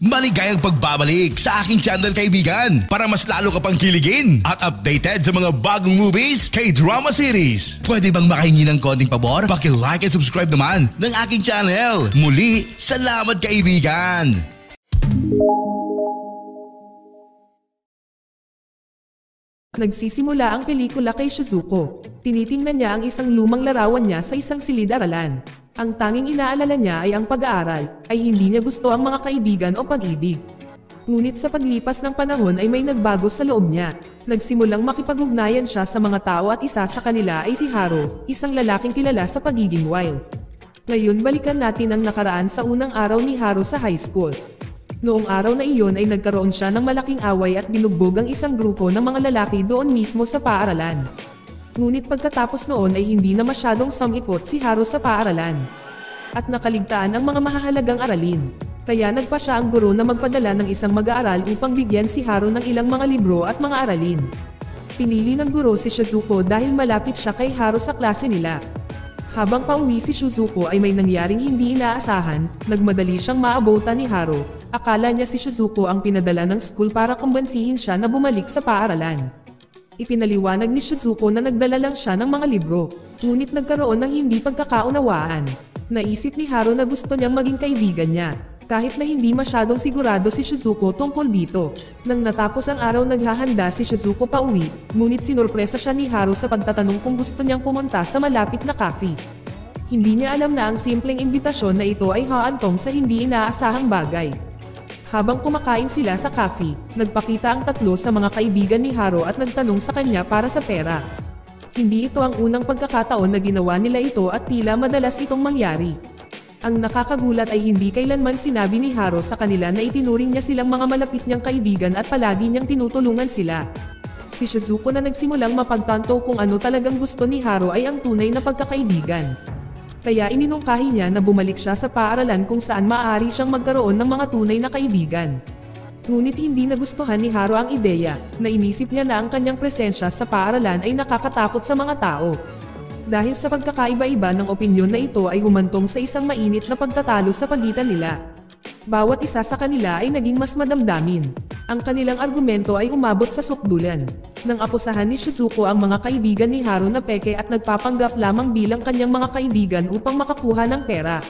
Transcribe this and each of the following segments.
Maligayang pagbabalik sa aking channel kaibigan para mas lalo ka pang kiligin at updated sa mga bagong movies, K-drama series. Pwede bang makahingi ng konting pabor? Paki-like and subscribe naman ng aking channel. Muli, salamat kaibigan! Nagsisimula ang pelikula kay Shizuko. Tinitingnan niya ang isang lumang larawan niya sa isang silid-aralan. Ang tanging inaalala niya ay ang pag-aaral, ay hindi niya gusto ang mga kaibigan o pag-ibig. Ngunit sa paglipas ng panahon ay may nagbago sa loob niya. Nagsimulang makipag-ugnayan siya sa mga tao at isa sa kanila ay si Haro, isang lalaking kilala sa pagiging wild. Ngayon balikan natin ang nakaraan sa unang araw ni Haro sa high school. Noong araw na iyon ay nagkaroon siya ng malaking away at binugbog ang isang grupo ng mga lalaki doon mismo sa paaralan. Ngunit pagkatapos noon ay hindi na masyadong sumipot si Haro sa paaralan. At nakaligtaan ang mga mahahalagang aralin. Kaya nagpa siya ang guro na magpadala ng isang mag-aaral upang bigyan si Haro ng ilang mga libro at mga aralin. Pinili ng guro si Shizuko dahil malapit siya kay Haro sa klase nila. Habang pauwi si Shizuko ay may nangyaring hindi inaasahan, nagmadali siyang maabutan ni Haro. Akala niya si Shizuko ang pinadala ng school para kumbansihin siya na bumalik sa paaralan. Ipinaliwanag ni Shizuko na nagdala lang siya ng mga libro, ngunit nagkaroon ng hindi pagkakaunawaan. Naisip ni Haro na gusto niyang maging kaibigan niya, kahit na hindi masyadong sigurado si Shizuko tungkol dito. Nang natapos ang araw naghahanda si Shizuko pauwi, ngunit sinurpresa siya ni Haro sa pagtatanong kung gusto niyang pumunta sa malapit na cafe. Hindi niya alam na ang simpleng imbitasyon na ito ay haantong sa hindi inaasahang bagay. Habang kumakain sila sa cafe, nagpakita ang tatlo sa mga kaibigan ni Haro at nagtanong sa kanya para sa pera. Hindi ito ang unang pagkakataon na ginawa nila ito at tila madalas itong mangyari. Ang nakakagulat ay hindi kailanman sinabi ni Haro sa kanila na itinuring niya silang mga malapit niyang kaibigan at palagi niyang tinutulungan sila. Si Shizuko na nagsimulang mapagtanto kung ano talagang gusto ni Haro ay ang tunay na pagkakaibigan. Kaya iminungkahi niya na bumalik siya sa paaralan kung saan maaari siyang magkaroon ng mga tunay na kaibigan. Ngunit hindi nagustuhan ni Haro ang ideya, na inisip niya na ang kanyang presensya sa paaralan ay nakakatakot sa mga tao. Dahil sa pagkakaiba-iba ng opinyon na ito ay humantong sa isang mainit na pagtatalo sa pagitan nila. Bawat isa sa kanila ay naging mas madamdamin. Ang kanilang argumento ay umabot sa sukdulan. Nang apusahan ni Shizuko ang mga kaibigan ni Haro na peke at nagpapanggap lamang bilang kanyang mga kaibigan upang makakuha ng pera.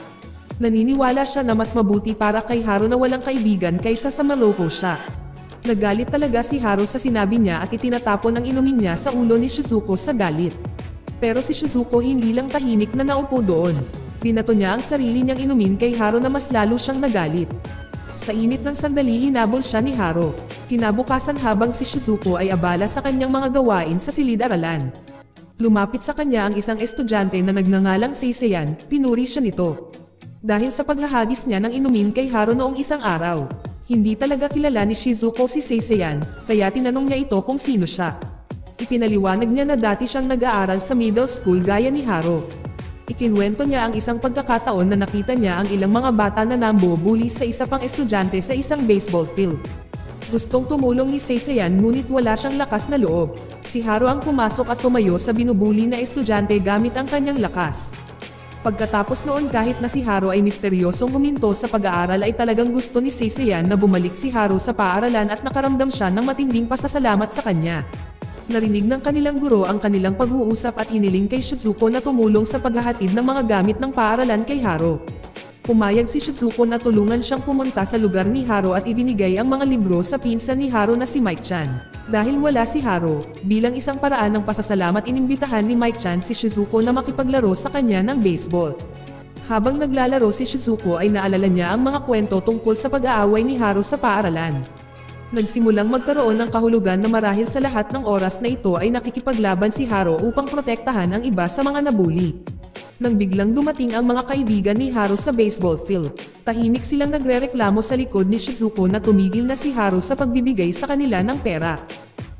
Naniniwala siya na mas mabuti para kay Haro na walang kaibigan kaysa sa maloko siya. Nagalit talaga si Haro sa sinabi niya at itinatapon ang inumin niya sa ulo ni Shizuko sa galit. Pero si Shizuko hindi lang tahimik na naupo doon. Binato niya ang sarili niyang inumin kay Haro na mas lalo siyang nagalit. Sa init ng sandali hinabol siya ni Haro. Kinabukasan habang si Shizuko ay abala sa kanyang mga gawain sa silid-aralan. Lumapit sa kanya ang isang estudyante na nagngangalang Seiseyan, pinuri siya nito. Dahil sa paghahagis niya ng inumin kay Haro noong isang araw. Hindi talaga kilala ni Shizuko si Seiseyan, kaya tinanong niya ito kung sino siya. Ipinaliwanag niya na dati siyang nag-aaral sa middle school gaya ni Haro. Ikinwento niya ang isang pagkakataon na nakita niya ang ilang mga bata na nambubuli sa isa pang estudyante sa isang baseball field. Gustong tumulong ni Seiseyan ngunit wala siyang lakas na loob. Si Haro ang pumasok at tumayo sa binubuli na estudyante gamit ang kanyang lakas. Pagkatapos noon kahit na si Haro ay misteryosong huminto sa pag-aaral ay talagang gusto ni Seiseyan na bumalik si Haro sa paaralan at nakaramdam siya ng matinding pasasalamat sa kanya. Narinig ng kanilang guro ang kanilang pag-uusap at iniling kay Shizuko na tumulong sa paghahatid ng mga gamit ng paaralan kay Haro. Pumayag si Shizuko na tulungan siyang pumunta sa lugar ni Haro at ibinigay ang mga libro sa pinsan ni Haro na si Mike-chan. Dahil wala si Haro, bilang isang paraan ng pasasalamat inimbitahan ni Mike-chan si Shizuko na makipaglaro sa kanya ng baseball. Habang naglalaro si Shizuko ay naalala niya ang mga kwento tungkol sa pag-aaway ni Haro sa paaralan. Nagsimulang magkaroon ng kahulugan na marahil sa lahat ng oras na ito ay nakikipaglaban si Haro upang protektahan ang iba sa mga nabuli. Nang biglang dumating ang mga kaibigan ni Haro sa baseball field, tahimik silang nagrereklamo sa likod ni Shizuko na tumigil na si Haro sa pagbibigay sa kanila ng pera.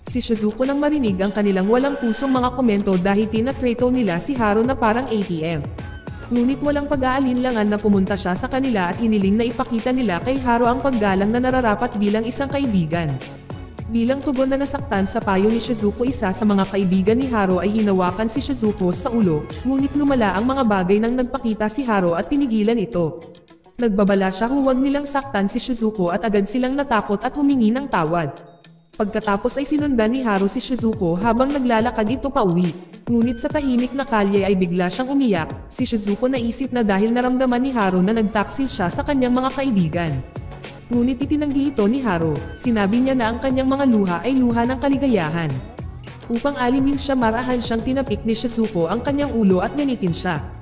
Si Shizuko nang marinig ang kanilang walang pusong mga komento dahil tinatrato nila si Haro na parang ATM. Ngunit walang pag-aalinlangan na pumunta siya sa kanila at hiniling na ipakita nila kay Haro ang paggalang na nararapat bilang isang kaibigan. Bilang tugon na nasaktan sa payo ni Shizuko, isa sa mga kaibigan ni Haro ay hinawakan si Shizuko sa ulo, ngunit lumala ang mga bagay nang nagpakita si Haro at pinigilan ito. Nagbabala siya huwag nilang saktan si Shizuko at agad silang natakot at humingi ng tawad. Pagkatapos ay sinundan ni Haru si Shizuko habang naglalakad ito pauwi. Ngunit sa tahimik na kalye ay bigla siyang umiyak. Si Shizuko naisip na dahil naramdaman ni Haru na nagtaksil siya sa kanyang mga kaibigan. Ngunit itinanggi ito ni Haru. Sinabi niya na ang kanyang mga luha ay luha ng kaligayahan. Upang aliwin siya marahan siyang tinapik ni Shizuko ang kanyang ulo at ganitin siya.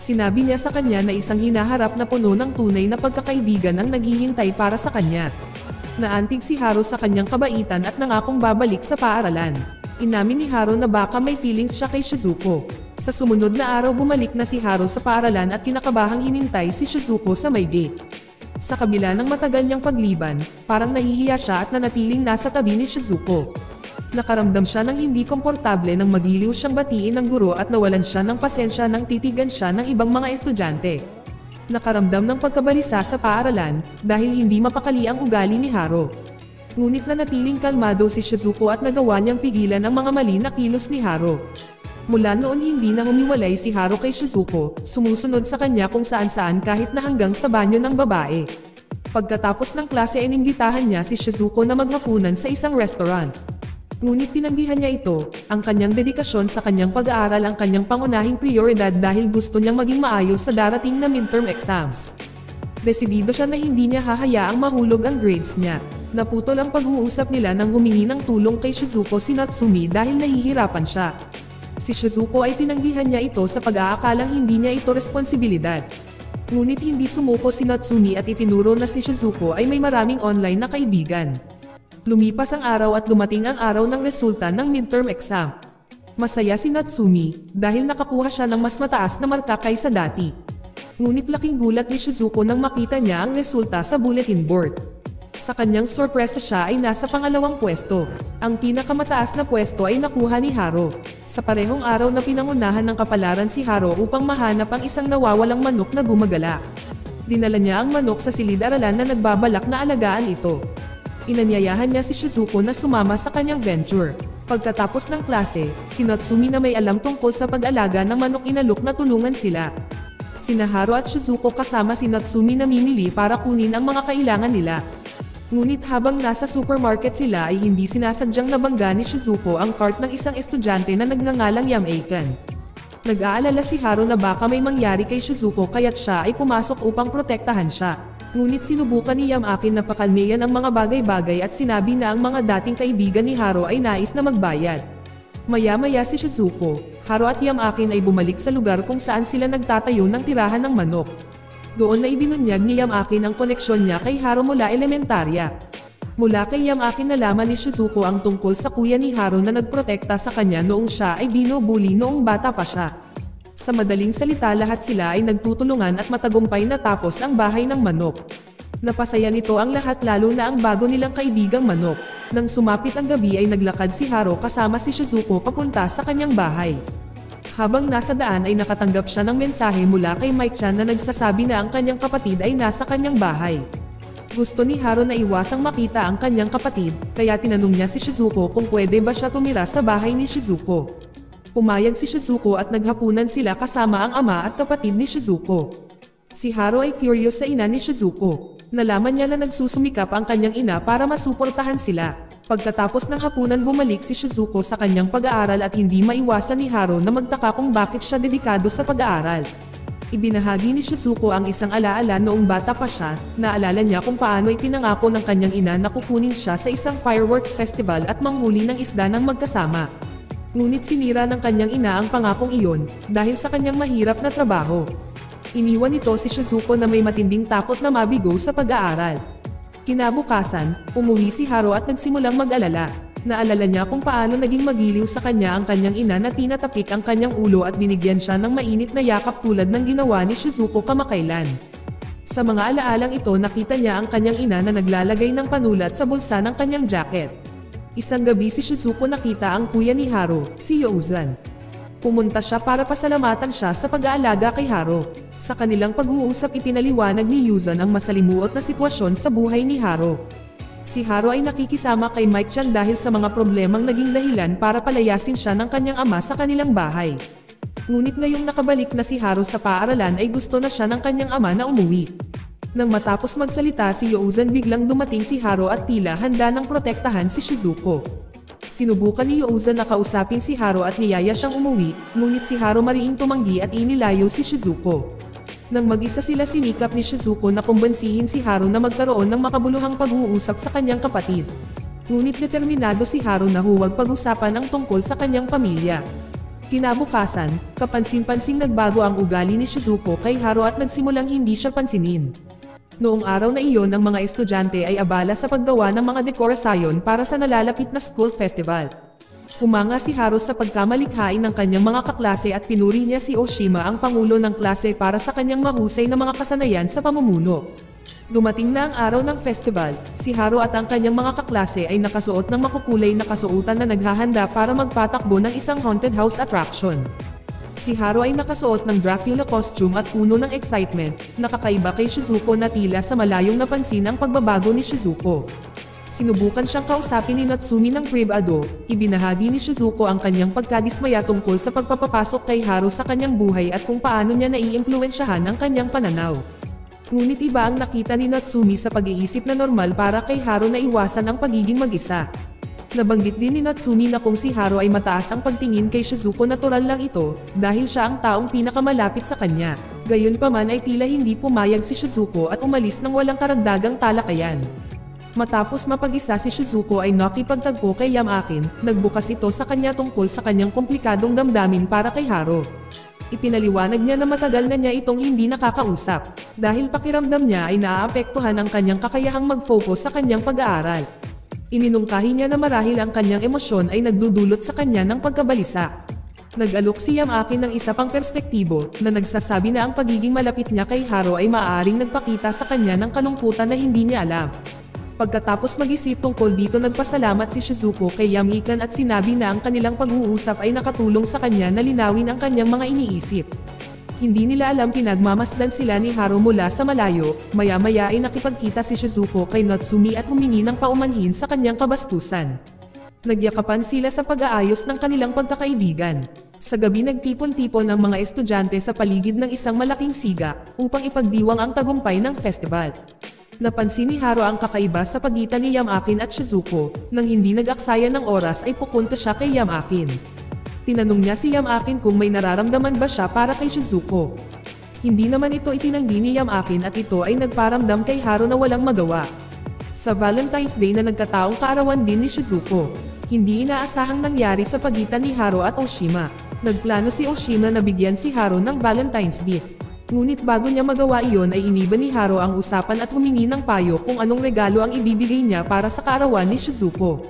Sinabi niya sa kanya na isang hinaharap na puno ng tunay na pagkakaibigan ang naghihintay para sa kanya. Naantig si Haru sa kanyang kabaitan at nangakong babalik sa paaralan. Inamin ni Haru na baka may feelings siya kay Shizuko. Sa sumunod na araw bumalik na si Haru sa paaralan at kinakabahang hinintay si Shizuko sa may gate. Sa kabila ng matagal niyang pagliban, parang nahihiya siya at nanatiling nasa tabi ni Shizuko. Nakaramdam siya ng hindi komportable nang magiliw siyang batiin ng guro at nawalan siya ng pasensya nang titigan siya ng ibang mga estudyante. Nakaramdam ng pagkabalisa sa paaralan dahil hindi mapakali ang ugali ni Haru. Ngunit nanatiling kalmado si Shizuko at nagawa niyang pigilan ang mga mali na kilos ni Haru. Mula noon hindi na humiwalay si Haru kay Shizuko, sumusunod sa kanya kung saan-saan kahit na hanggang sa banyo ng babae. Pagkatapos ng klase ay inimbitahan niya si Shizuko na maghapunan sa isang restaurant. Ngunit tinanggihan niya ito, ang kanyang dedikasyon sa kanyang pag-aaral ang kanyang pangunahing prioridad dahil gusto niyang maging maayos sa darating na midterm exams. Desidido siya na hindi niya hahayaang mahulog ang grades niya. Naputol ang pag-uusap nila nang humingi ng tulong kay Shizuko si Natsumi dahil nahihirapan siya. Si Shizuko ay tinanggihan niya ito sa pag-aakalang hindi niya ito responsibilidad. Ngunit hindi sumuko si Natsumi at itinuro na si Shizuko ay may maraming online na kaibigan. Lumipas ang araw at dumating ang araw ng resulta ng midterm exam. Masaya si Natsumi dahil nakakuha siya ng mas mataas na marka kaysa dati. Ngunit laking gulat ni Shizuko nang makita niya ang resulta sa bulletin board. Sa kanyang sorpresa siya ay nasa pangalawang pwesto. Ang pinakamataas na pwesto ay nakuha ni Haru. Sa parehong araw na pinangunahan ng kapalaran si Haru upang mahanap ang isang nawawalang manok na gumagala. Dinala niya ang manok sa silid-aralan na nagbabalak na alagaan ito. Inanyayahan niya si Shizuko na sumama sa kanyang venture. Pagkatapos ng klase, si Natsumi na may alam tungkol sa pag-alaga ng manok inalok na tulungan sila. Sina Haru at Shizuko kasama si Natsumi na mimili para kunin ang mga kailangan nila. Ngunit habang nasa supermarket sila ay hindi sinasadyang nabangga ni Shizuko ang cart ng isang estudyante na nagngangalang Yamaikan. Nag-aalala si Haru na baka may mangyari kay Shizuko kaya't siya ay pumasok upang protektahan siya. Ngunit sinubukan ni Yamakin na pakalmayan ang mga bagay-bagay at sinabi na ang mga dating kaibigan ni Haru ay nais na magbayad. Maya-maya si Shizuko, Haru at Yamakin ay bumalik sa lugar kung saan sila nagtatayo ng tirahan ng manok. Doon na ibinunyag ni Yamakin ang koneksyon niya kay Haru mula elementarya. Mula kay Yamakin nalaman ni Shizuko ang tungkol sa kuya ni Haru na nagprotekta sa kanya noong siya ay binubuli noong bata pa siya. Sa madaling salita lahat sila ay nagtutulungan at matagumpay natapos ang bahay ng manok. Napasaya nito ang lahat lalo na ang bago nilang kaibigang manok. Nang sumapit ang gabi ay naglakad si Haru kasama si Shizuko papunta sa kanyang bahay. Habang nasa daan ay nakatanggap siya ng mensahe mula kay Mike-chan na nagsasabi na ang kanyang kapatid ay nasa kanyang bahay. Gusto ni Haru na iwasang makita ang kanyang kapatid, kaya tinanong niya si Shizuko kung pwede ba siya tumira sa bahay ni Shizuko. Pumayag si Shizuko at naghapunan sila kasama ang ama at kapatid ni Shizuko. Si Haru ay curious sa ina ni Shizuko. Nalaman niya na nagsusumikap ang kanyang ina para masuportahan sila. Pagkatapos ng hapunan bumalik si Shizuko sa kanyang pag-aaral at hindi maiwasan ni Haru na magtaka kung bakit siya dedikado sa pag-aaral. Ibinahagi ni Shizuko ang isang alaala noong bata pa siya, naalala niya kung paano ipinangako ng kanyang ina na kukunin siya sa isang fireworks festival at manghuli ng isda ng magkasama. Ngunit sinira ng kanyang ina ang pangakong iyon dahil sa kanyang mahirap na trabaho. Iniwan nito si Shizuko na may matinding takot na mabigo sa pag-aaral. Kinabukasan, umuwi si Haru at nagsimulang mag-alala. Naalala niya kung paano naging magiliw sa kanya ang kanyang ina na tinatapik ang kanyang ulo at binigyan siya ng mainit na yakap tulad ng ginawa ni Shizuko kamakailan. Sa mga alaalang ito nakita niya ang kanyang ina na naglalagay ng panulat sa bulsa ng kanyang jacket. Isang gabi si Shizuko nakita ang kuya ni Haru, si Yozan. Pumunta siya para pasalamatan siya sa pag-aalaga kay Haru. Sa kanilang pag-uusap ipinaliwanag ni Yozan ang masalimuot na sitwasyon sa buhay ni Haru. Si Haru ay nakikisama kay Mike-chan dahil sa mga problemang naging dahilan para palayasin siya ng kanyang ama sa kanilang bahay. Ngunit ngayong nakabalik na si Haru sa paaralan ay gusto na siya ng kanyang ama na umuwi. Nang matapos magsalita si Youzan, biglang dumating si Haro at tila handa nang protektahan si Shizuko. Sinubukan ni Youzan na kausapin si Haro at niyaya siyang umuwi, ngunit si Haro mariing tumanggi at inilayo si Shizuko. Nang mag-isa sila, sinikap ni Shizuko na kumbansihin si Haro na magkaroon ng makabuluhang pag-uusap sa kanyang kapatid. Ngunit determinado si Haro na huwag pag-usapan ang tungkol sa kanyang pamilya. Kinabukasan, kapansin-pansing nagbago ang ugali ni Shizuko kay Haro at nagsimulang hindi siya pansinin. Noong araw na iyon, ang mga estudyante ay abala sa paggawa ng mga dekorasyon para sa nalalapit na school festival. Humanga si Haro sa pagkamalikhain ng kanyang mga kaklase at pinuri niya si Oshima, ang pangulo ng klase, para sa kanyang mahusay na mga kasanayan sa pamumuno. Dumating na ang araw ng festival, si Haro at ang kanyang mga kaklase ay nakasuot ng makukulay na kasuotan na naghahanda para magpatakbo ng isang haunted house attraction. Si Haro ay nakasuot ng Dracula costume at puno ng excitement, nakakaiba kay Shizuko na tila sa malayong napansin ang pagbabago ni Shizuko. Sinubukan siyang kausapin ni Natsumi ng pribado, ibinahagi ni Shizuko ang kanyang pagkadismaya tungkol sa pagpapapasok kay Haro sa kanyang buhay at kung paano niya naiimpluwensyahan ang kanyang pananaw. Ngunit iba ang nakita ni Natsumi sa pag-iisip na normal para kay Haro na iwasan ang pagiging mag-isa. Nabanggit din ni Natsumi na kung si Haro ay mataas ang pagtingin kay Shizuko, natural lang ito, dahil siya ang taong pinakamalapit sa kanya. Gayunpaman ay tila hindi pumayag si Shizuko at umalis ng walang karagdagang talakayan. Matapos mapag-isa si Shizuko ay nakipagtagpo kay Yamakin, nagbukas ito sa kanya tungkol sa kanyang komplikadong damdamin para kay Haro. Ipinaliwanag niya na matagal na niya itong hindi nakakausap, dahil pakiramdam niya ay naaapektuhan ang kanyang kakayahang mag-focus sa kanyang pag-aaral. Iminungkahi niya na marahil ang kanyang emosyon ay nagdudulot sa kanya ng pagkabalisa. Nag-alok si Yamakin ng isa pang perspektibo, na nagsasabi na ang pagiging malapit niya kay Haro ay maaaring nagpakita sa kanya ng kalungkutan na hindi niya alam. Pagkatapos mag-isip tungkol dito, nagpasalamat si Shizuko kay Yamakin at sinabi na ang kanilang pag-uusap ay nakatulong sa kanya na linawin ang kanyang mga iniisip. Hindi nila alam pinagmamasdan sila ni Haro mula sa malayo, maya-maya ay nakipagkita si Shizuko kay Natsumi at humingi ng paumanhin sa kanyang kabastusan. Nagyakapan sila sa pag-aayos ng kanilang pagkakaibigan. Sa gabi, nagtipon-tipon ang mga estudyante sa paligid ng isang malaking siga upang ipagdiwang ang tagumpay ng festival. Napansin ni Haro ang kakaiba sa pagitan ni Yamakin at Shizuko. Nang hindi nag-aksaya ng oras ay pupunta siya kay Yamakin. Tinanong niya si Yamakin kung may nararamdaman ba siya para kay Shizuko. Hindi naman ito itinanggi ni Yamakin at ito ay nagparamdam kay Haro na walang magawa. Sa Valentine's Day na nagkataong kaarawan din ni Shizuko, hindi inaasahang nangyari sa pagitan ni Haro at Oshima. Nagplano si Oshima na bigyan si Haro ng Valentine's gift. Ngunit bago niya magawa iyon ay iniba ni Haro ang usapan at humingi ng payo kung anong regalo ang ibibigay niya para sa kaarawan ni Shizuko.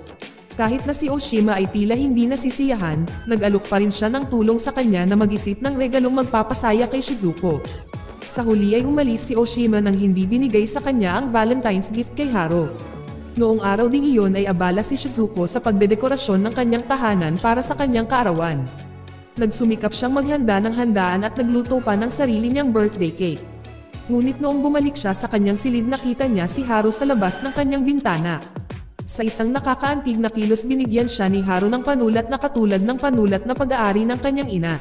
Kahit na si Oshima ay tila hindi nasisiyahan, nag-alok pa rin siya ng tulong sa kanya na mag-isip ng regalong magpapasaya kay Shizuko. Sa huli ay umalis si Oshima nang hindi binigay sa kanya ang Valentine's gift kay Haro. Noong araw ding iyon ay abala si Shizuko sa pagdedekorasyon ng kanyang tahanan para sa kanyang kaarawan. Nagsumikap siyang maghanda ng handaan at nagluto pa ng sarili niyang birthday cake. Ngunit noong bumalik siya sa kanyang silid, nakita niya si Haro sa labas ng kanyang bintana. Sa isang nakakaantig na kilos, binigyan siya ni Haro ng panulat na katulad ng panulat na pag-aari ng kanyang ina.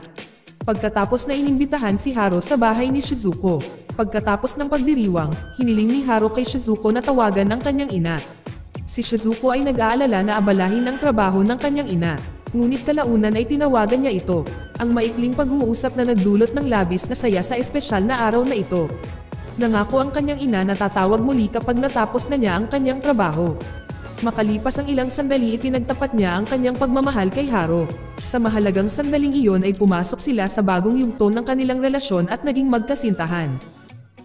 Pagkatapos na inimbitahan si Haro sa bahay ni Shizuko. Pagkatapos ng pagdiriwang, hiniling ni Haro kay Shizuko na tawagan ng kanyang ina. Si Shizuko ay nag-aalala na abalahin ang trabaho ng kanyang ina. Ngunit kalaunan ay tinawagan niya ito. Ang maikling pag-uusap na nagdulot ng labis na saya sa espesyal na araw na ito. Nangako ang kanyang ina na tatawag muli kapag natapos na niya ang kanyang trabaho. Makalipas ang ilang sandali, ipinagtapat niya ang kanyang pagmamahal kay Haro. Sa mahalagang sandaling iyon ay pumasok sila sa bagong yugto ng kanilang relasyon at naging magkasintahan.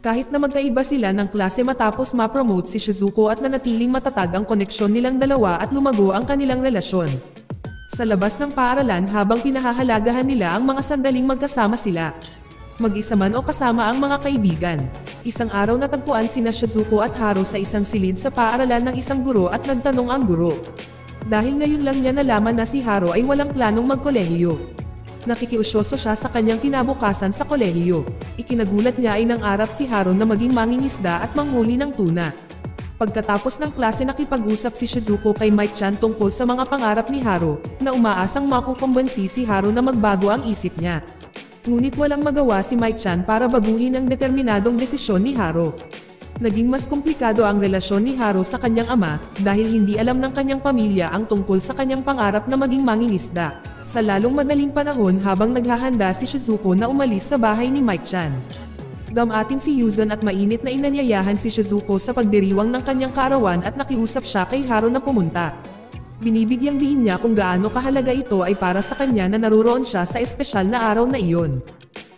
Kahit na magkaiba sila ng klase matapos ma-promote si Shizuko at nanatiling matatag ang koneksyon nilang dalawa at lumago ang kanilang relasyon. Sa labas ng paaralan, habang pinahahalagahan nila ang mga sandaling magkasama sila, mag-isa man o kasama ang mga kaibigan. Isang araw natagpuan sina Shizuko at Haro sa isang silid sa paaralan ng isang guro at nagtanong ang guro. Dahil ngayon lang niya nalaman na si Haro ay walang planong magkolehiyo. Nakikiusyoso siya sa kanyang kinabukasan sa kolehiyo. Ikinagulat niya ay nangarap si Haro na maging mangingisda at manghuli ng tuna. Pagkatapos ng klase, nakipag-usap si Shizuko kay Mike-chan tungkol sa mga pangarap ni Haro, na umaasang makukumbansi si Haro na magbago ang isip niya. Ngunit walang magawa si Mike-chan para baguhin ang determinadong desisyon ni Haro. Naging mas komplikado ang relasyon ni Haru sa kanyang ama dahil hindi alam ng kanyang pamilya ang tungkol sa kanyang pangarap na maging mangingisda. Sa lalong madaling panahon habang naghahanda si Shizuko na umalis sa bahay ni Mike-chan. Gamatin si Yuzan at mainit na inanyayahan si Shizuko sa pagdiriwang ng kanyang kaarawan at nakiusap siya kay Haru na pumunta. Binibigyang diin niya kung gaano kahalaga ito ay para sa kanya na naruroon siya sa espesyal na araw na iyon.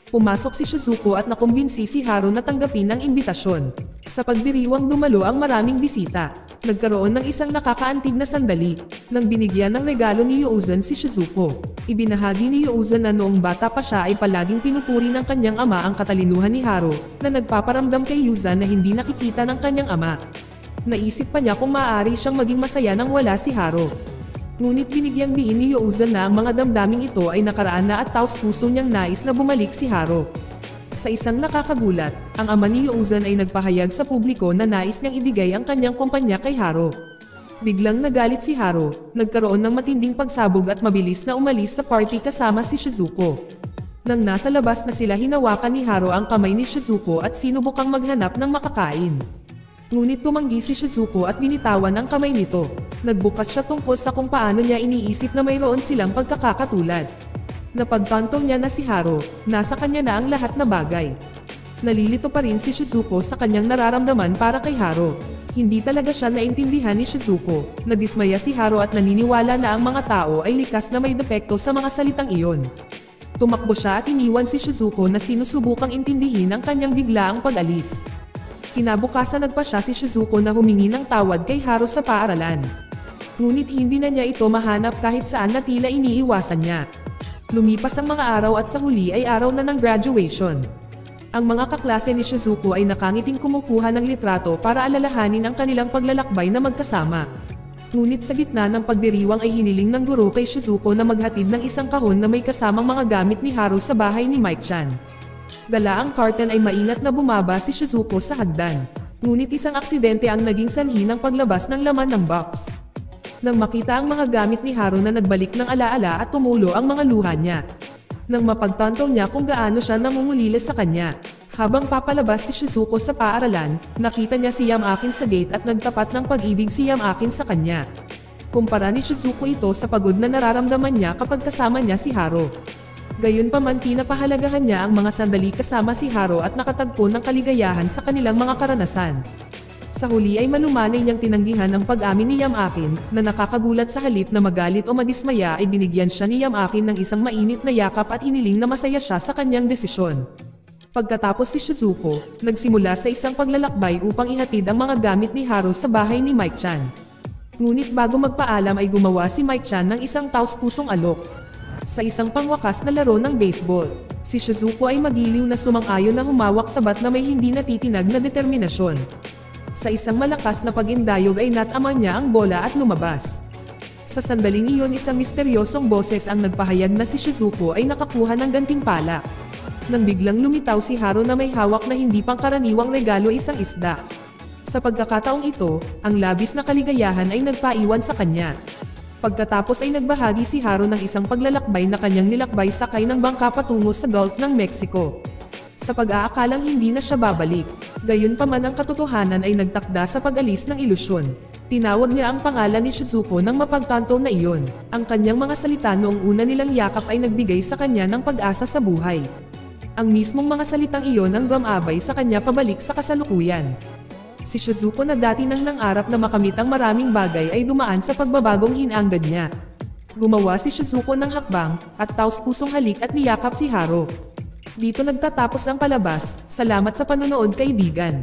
Pumasok si Shizuko at nakumbinsi si Haru na tanggapin ang imbitasyon. Sa pagdiriwang dumalo ang maraming bisita. Nagkaroon ng isang nakakaantig na sandali, nang binigyan ng regalo ni Yuzan si Shizuko. Ibinahagi ni Yuzan na noong bata pa siya ay palaging pinupuri ng kanyang ama ang katalinuhan ni Haru, na nagpaparamdam kay Yuzan na hindi nakikita ng kanyang ama. Naisip pa niya kung maaari siyang maging masaya nang wala si Haru. Ngunit binigyang diin ni Yuzan na ang mga damdaming ito ay nakaraan na at taos puso niyang nais na bumalik si Haru. Sa isang nakakagulat, ang ama ni Yuzan ay nagpahayag sa publiko na nais niyang ibigay ang kanyang kumpanya kay Haru. Biglang nagalit si Haru, nagkaroon ng matinding pagsabog at mabilis na umalis sa party kasama si Shizuko. Nang nasa labas na sila hinawakan ni Haru ang kamay ni Shizuko at sinubukang maghanap ng makakain. Ngunit tumanggi si Shizuko at binitawan ang kamay nito. Nagbukas siya tungkol sa kung paano niya iniisip na mayroon silang pagkakakatulad. Napagtanto niya na si Haru, nasa kanya na ang lahat na bagay. Nalilito pa rin si Shizuko sa kanyang nararamdaman para kay Haru. Hindi talaga siya naintindihan ni Shizuko. Nadismaya si Haru at naniniwala na ang mga tao ay likas na may depekto sa mga salitang iyon. Tumakbo siya at iniwan si Shizuko na sinusubukang intindihin ang kanyang biglaang pag-alis. Kinabukasan nagpa siya si Shizuko na humingi ng tawad kay Haru sa paaralan. Ngunit hindi na niya ito mahanap kahit saan na tila iniiwasan niya. Lumipas ang mga araw at sa huli ay araw na ng graduation. Ang mga kaklase ni Shizuko ay nakangiting kumukuha ng litrato para alalahanin ang kanilang paglalakbay na magkasama. Ngunit sa gitna ng pagdiriwang ay hiniling ng guro kay Shizuko na maghatid ng isang kahon na may kasamang mga gamit ni Haru sa bahay ni Mike-chan. Dala ang carton ay maingat na bumaba si Shizuko sa hagdan. Ngunit isang aksidente ang naging sanhi ng paglabas ng laman ng box. Nang makita ang mga gamit ni Haru na nagbalik ng alaala at tumulo ang mga luha niya. Nang mapagtanto niya kung gaano siya nangungulila sa kanya. Habang papalabas si Shizuko sa paaralan, nakita niya si Yamakin sa gate at nagtapat ng pag-ibig si Yamakin sa kanya. Kumpara ni Shizuko ito sa pagod na nararamdaman niya kapag kasama niya si Haru. Gayunpaman pinapahalagahan niya ang mga sandali kasama si Haru at nakatagpo ng kaligayahan sa kanilang mga karanasan. Sa huli ay malumanay niyang tinanggihan ang pag-amin ni Yamakin na nakakagulat sa halip na magalit o madismaya ay binigyan siya ni Yamakin ng isang mainit na yakap at hiniling na masaya siya sa kanyang desisyon. Pagkatapos si Shizuko, nagsimula sa isang paglalakbay upang ihatid ang mga gamit ni Haru sa bahay ni Mike-chan. Ngunit bago magpaalam ay gumawa si Mike-chan ng isang taos-pusong alok. Sa isang pangwakas na laro ng baseball, si Shizuko ay magiliw na sumang-ayon na humawak sa bat na may hindi natitinag na determinasyon. Sa isang malakas na pag-indayog ay natama niya ang bola at lumabas. Sa sandaling iyon isang misteryosong boses ang nagpahayag na si Shizuko ay nakakuha ng gantimpala. Nang biglang lumitaw si Haru na may hawak na hindi pangkaraniwang regalo isang isda. Sa pagkakataong ito, ang labis na kaligayahan ay nagpaiwan sa kanya. Pagkatapos ay nagbahagi si Haru ng isang paglalakbay na kanyang nilakbay sakay ng bangka patungo sa Gulf ng Mexico. Sa pag-aakalang hindi na siya babalik, gayunpaman ang katotohanan ay nagtakda sa pag-alis ng ilusyon. Tinawag niya ang pangalan ni Shizuko nang mapagtanto na iyon. Ang kanyang mga salita noong una nilang yakap ay nagbigay sa kanya ng pag-asa sa buhay. Ang mismong mga salitang iyon ang gumabay sa kanya pabalik sa kasalukuyan. Si Shizuko na dati nang nangarap na makamit ang maraming bagay ay dumaan sa pagbabagong hinanggad niya. Gumawa si Shizuko ng hakbang at taos-pusong halik at niyakap si Haru. Dito nagtatapos ang palabas. Salamat sa panonood kaibigan.